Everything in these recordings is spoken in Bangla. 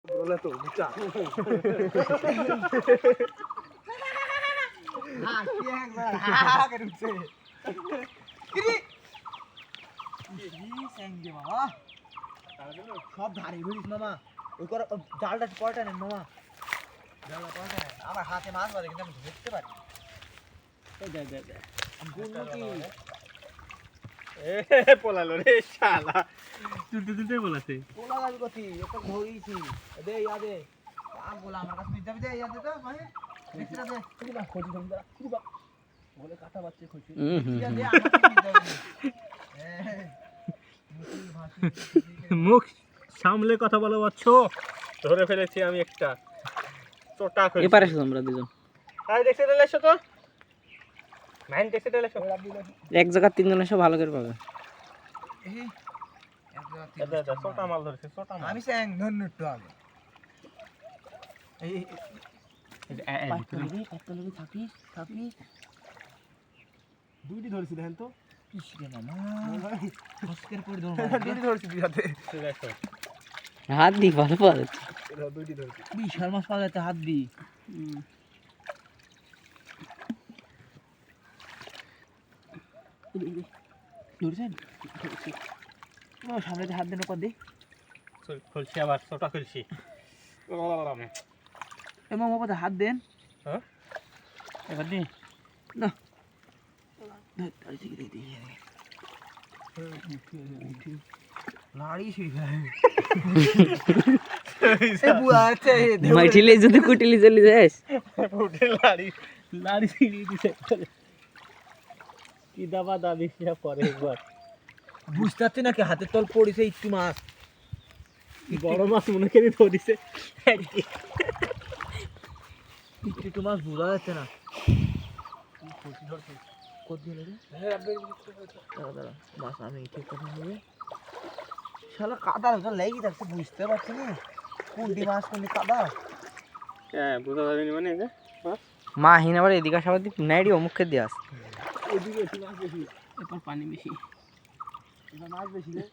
बोला तो बच्चा हाँ क्या है बार हाँ कर उसे किरी ये सेंगे मामा सब धारे बिड़िस मामा ওকর জালটা পড়টা নেন মামা জালটা পড়টা নেন আমার হাতে মাছ বাজে কিন্তু আমি ধরতে পারি এই দে দে দে গুলো কি এ পোলালো রে শালা তুলতে তুলতে বলাতে পোলা লাগবে কতি এটা ধইছি দে ইয়াদে পাগল আমার কাছে নিতে যাবি দে ইয়াদে তো ভাই দেখছিস দে তুই না খোঁজ দম দা তুই বা বলে কাটা বাচ্চা খুশি ইয়াদে আমাকে নিতে যাবি মুখ সামলে কথা বলো বাচ্চো ধরে ফেলেছি আমি একটা চটা করে এপারে এসো আমরা দুজন আই দেখতে দিলে এসো তো ম্যান দেখতে দিলে এসো এক জায়গা তিনজন এসে ভালো করে পাবে এই এক জায়গা চটা মাল ধরেছে চটা মাল আমি স্যাং ধন্যটু আগে এই এই থাকি থাকি দুইটি ধরেছি দেখেন তো কিসরে মামা ফসকের পড়ে ধরো দুইটি ধরেছি দুইটাতে দেখো হাত দি ভালো পারে এটা দুইটি ধরেছি বিশাল মাছ পাওয়া যাচ্ছে হাত দি ধরছেন সামনে হাত দেন কর দি খুলছি আবার ছোটা খুলছি এ মামা বাবা হাত দেন হ্যাঁ এবার দি না মাইটিলে যদি কুটিলি চলে যাস কি দাবা দাবি পরে একবার বুঝতে পারছি নাকি হাতের তল পড়েছে একটু মাছ বড় মাছ মনে করে ধরিছে একটু মাছ বোঝা যাচ্ছে না মাছ আমি ঠিক কথা নেবে শালা কাদা লেগে যাচ্ছে বুঝতে পারছি না কোনটি মাছ কোনটি কাদা হ্যাঁ বোঝা যাবে না মানে মা হিন আবার এদিকে আসাবার দিক নাইডি অমুখে দিয়ে আস এদিকে বেশি মাছ বেশি এরপর পানি বেশি মাছ বেশি রে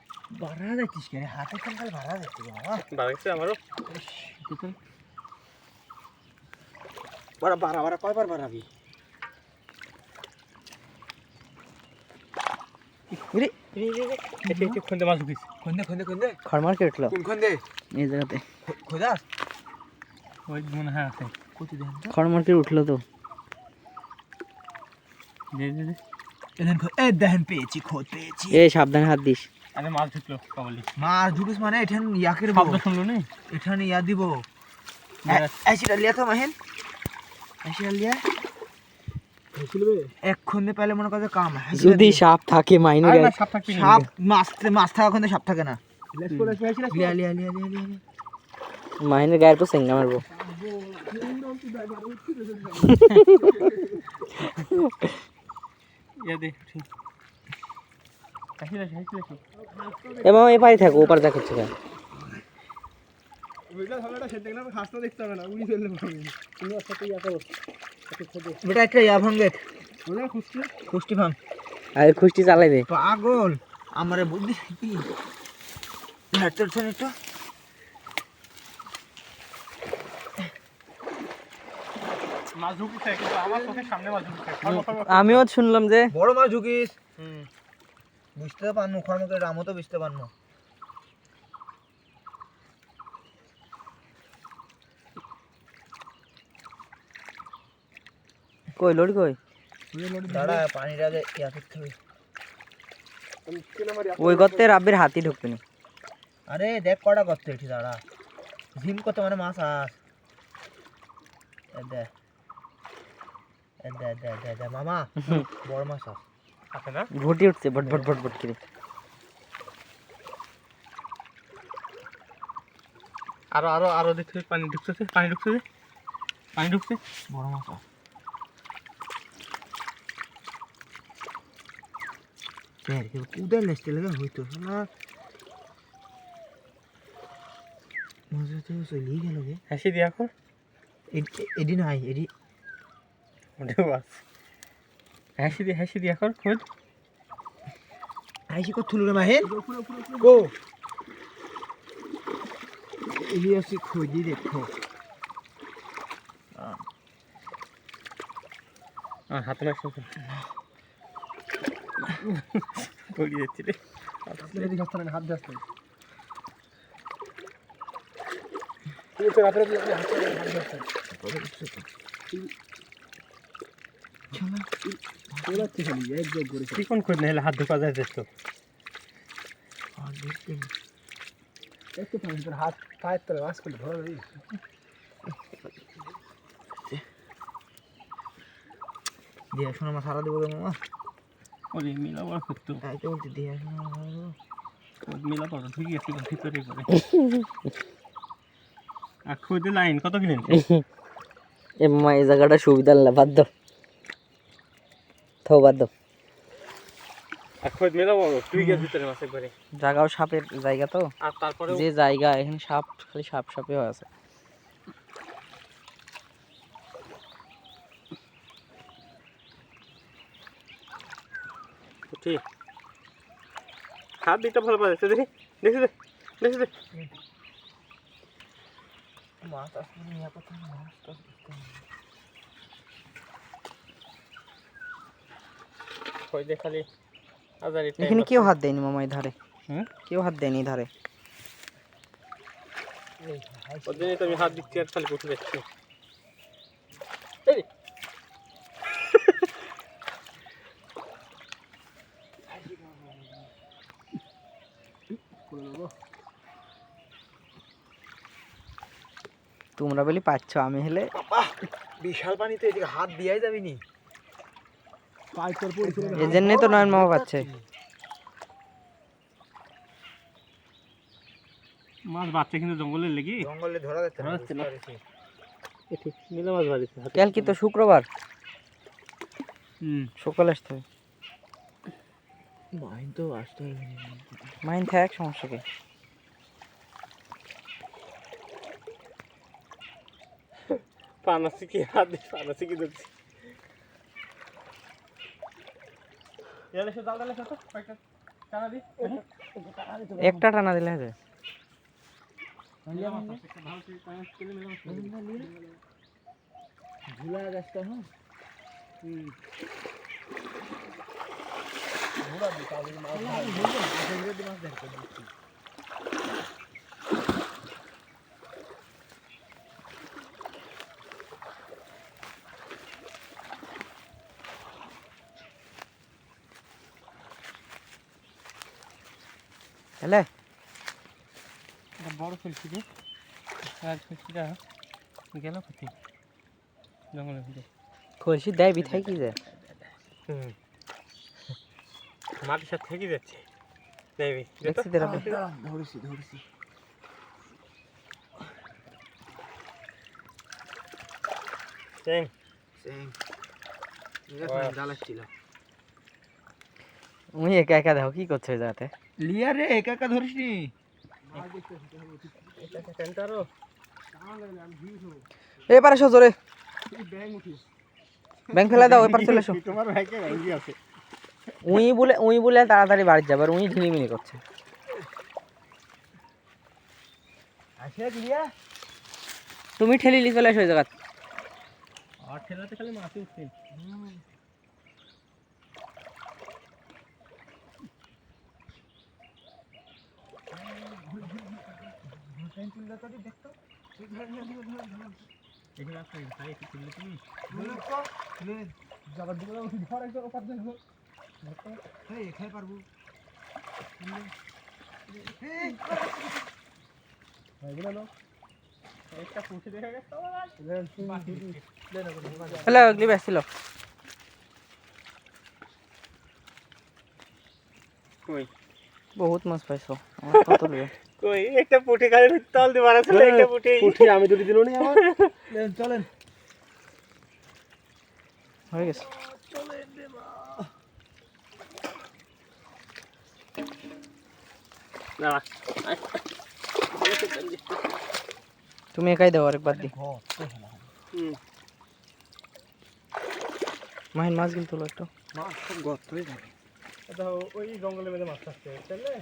বাড়া যাচ্ছিস কে হাতে কাল বাড়া যাচ্ছে বাবা বাড়াচ্ছে আমারও বাড়া বাড়া বাড়া কয়বার বাড়াবি রে রে রে এটা খন্দে মাছ ঢুকিস খন্দে খন্দে খন্দে খরমার কে উঠলো কোন খন্দে এই জায়গাতে খোদাস ওই মনে হয় আছে কত দেন তো খরমার কে উঠলো তো দে দে এখান এ দেখেন পেয়েছি খোদ পেয়েছি এই সাবধানে হাত দিস আরে মাছ ঢুকলো কাবলি মাছ ঢুকিস মানে এখান ইয়াকের শব্দ শুনলো না এখানে ইয়া দিব এসিটা লিয়া তো মাহেন এসিটা লিয়া এক্ষণে পেলে মনে করে কাম যদি সাপ থাকে মাইনে গায় সাপ মাছ থাকা ওখানে সাপ থাকে না লিয়া লিয়া লিয়া লিয়া লিয়া মাইনের গায়ের পর সেঙ্গা মারবো এবং এ পারে থাকো ওপার যা করছে বেটা একটা ইয়া ভাঙ্গে খুষ্টি ভাঙ আর খুষ্টি চালাই দে পাগল আমারে বুদ্ধি কি হাঁটতে উঠছেন একটু আমিও শুনলাম যে বড় মাছ ঢুকিস বুঝতে পারনু খরমকের রামও তো বুঝতে পারনু কই লড়ি কই দাঁড়া পানির আগে ইয়া করতে হবে ওই গর্তে রাব্বির হাতি ঢুকবে না আরে দেখ কটা গর্ত এটি দাঁড়া ঝিম কত মানে মাছ আস দে দে দে দে দে মামা বড় মাছ আছে না ভুটি উঠছে ভট ভট ভট ভট করে আরো আরো আরো দেখতে পানি ঢুকছে পানি ঢুকছে পানি ঢুকছে বড় মাছ কুদাল নেস্টে লাগা হইতো না মজা তো চলি গেল গে হাসি দিয়া এখন এডি নাই এডি ওটা বাস হাসি দিয়া এখন খোঁজ হাসি কো থুলু রে মাহে গো ইলিয়াসি খুঁজি দেখো হাতে লাগছে পড়ে যাচ্ছে রে হাত যাচ্ছে কোন খোঁজ না হলে হাত ঢোকা যায় তো হাত পায়ের তলে বাস করলে ধরো দিয়ে শোনো আমার সারা দেবো মামা ওরে মিলা বড় করতো তাই তো বলছি দিয়ে শোনো মিলা বড় ঠিক আছে ভিতরে করে আর খোঁজে লাইন কত কিনেন এ মামা এই জায়গাটা সুবিধা না বাদ দাও বাদ দাও আর খোঁজ মিলা বড় তুই গিয়ে ভিতরে মাছ একবারে জায়গাও সাপের জায়গা তো আর তারপরে যে জায়গা এখানে সাপ খালি সাপে হয়ে আছে ঠিক হাত দিতে ভালো পাচ্ছে দেখি দেখি দেখি দে মাছ আসলে নিয়ে কথা মাছ তো খোঁজ দে খালি আজারি এখানে কেউ হাত দেয়নি মামা এই ধারে হুম কেউ হাত দেয়নি এই ধারে ওর জন্যই তো আমি হাত দিচ্ছি আর খালি বসে যাচ্ছি এই তোমরা বলি পাচ্ছ আমি হলে বিশাল পানি তো এদিকে হাত দিয়াই যাবি নি এই জন্যই তো নয়ন মামা পাচ্ছে মাছ বাচ্চা কিন্তু জঙ্গলের লেগে জঙ্গলে ধরা যাচ্ছে ধরা যাচ্ছে না। ঠিক মিলা মাছ বাড়িছে কাল কি তো শুক্রবার হুম সকালে আসতে হবে মাইন তো আসতে হবে মাইন থাক সমস্যা কি পানাসি কি হাত দিয়ে পানাসি কি ধরছি এলে সে জাল ডালে তো কয়েকটা টানা দি একটা টানা দিলে হবে ঝুলা গাছটা হ্যাঁ ঝুলা দি তাহলে মাছ মাছ দেখতে দিচ্ছি হলে বড় ফেলছি রে আর ফেলছিটা গেল কোথায় জঙ্গলের ভিতরে খলসি দেয় বিথাই কি যায় হুম মাটির সাথে থেকে যাচ্ছে দেবি দেখছি তোরা ধরেছি ধরেছি চেং সেম জাল আসছিল উনি একা একা দেখো কি করছে ওই জায়গাতে লিয়া রে একা একা ধরিস নি সেন্টারও এপারে এসো জোরে ব্যাংক ফেলে দাও এপারে চলে এসো তোমার ভাইকে রাজি আছে উই বলে তাড়াতাড়ি বাড়ি যাবে আর উই ঝিলিমিলি করছে আসে লিয়া তুমি ঠেলিলি চলে এসো ওই জায়গা আর ঠেলাতে খালি মাছই উঠছে এখানে আসলে ভাই একটু তুললে তুমি জগৎ দিকে উঠি ধর একজন ওপার দেখো এই খাই পারবো একটা পুষে দেখা গেছে হ্যালো ওগুলি ব্যস্ত কই বহুত মাছ পাইছো আমার কত দিবে কই একটা পুঁটি খালি তল দিয়ে মারা ছিল একটা পুঁটি পুঠি আমি দুটি দিল নি আমার চলেন হয়ে গেছে না তুমি একাই দাও আরেকবার দি মাহিন মাছ কিন্তু তোলো একটু মাছ খুব গর্তই থাকে ওই জঙ্গলের মধ্যে মাছ থাকছে চলে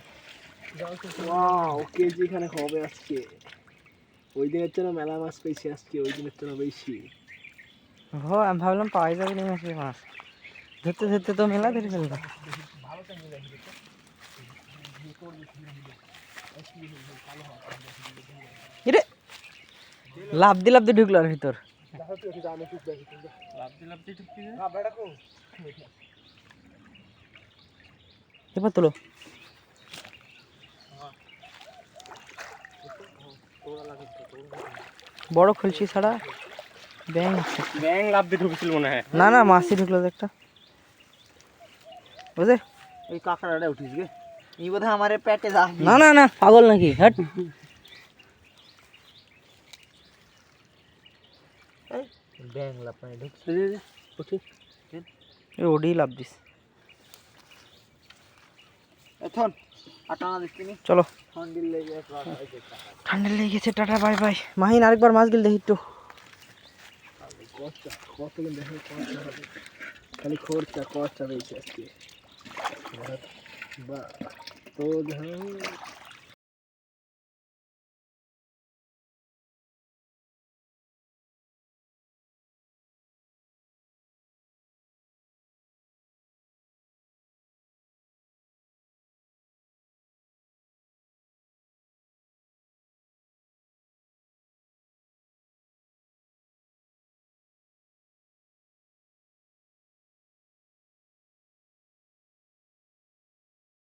ওয়াও কেজি এখানে হবে আজকে ওই দিনের জন্য মেলা মাছ পেয়েছি আজকে, ওই দিনের জন্য বেশি। আমি ভাবলাম পাওয়াই যাবে না মাছের মাছ, ধরতে ধরতে তো মেলা ধরে ফেললো। এরে লাভ দি ঢুকলো আর ভিতর। এবার তোলো। বড় খুলছি ছাড়া ব্যাং আছে। ব্যাং লাভ দিয়ে ঢুকেছিল মনে হয়। না না মাছই ঢুকলো তো একটা, বুঝলে? ওই কাঁকড়াটা উঠিস গে, এই বোধ হয় আমার পেটে যা। না না না পাগল নাকি, হট। ব্যাং লাভ পানি ঢুকছে। ওডি লাভ দিস। এখন আটানা দিচ্ছিনি, চলো ঠান্ডিল লেগে ঠান্ডা লেগে গেছে, টাটা বাই বাই। মাহিন আরেকবার মাছ গিল দেখি একটু। কত দেখে খরচা হবে, খালি খরচা পেয়েছে আজকে। বা তো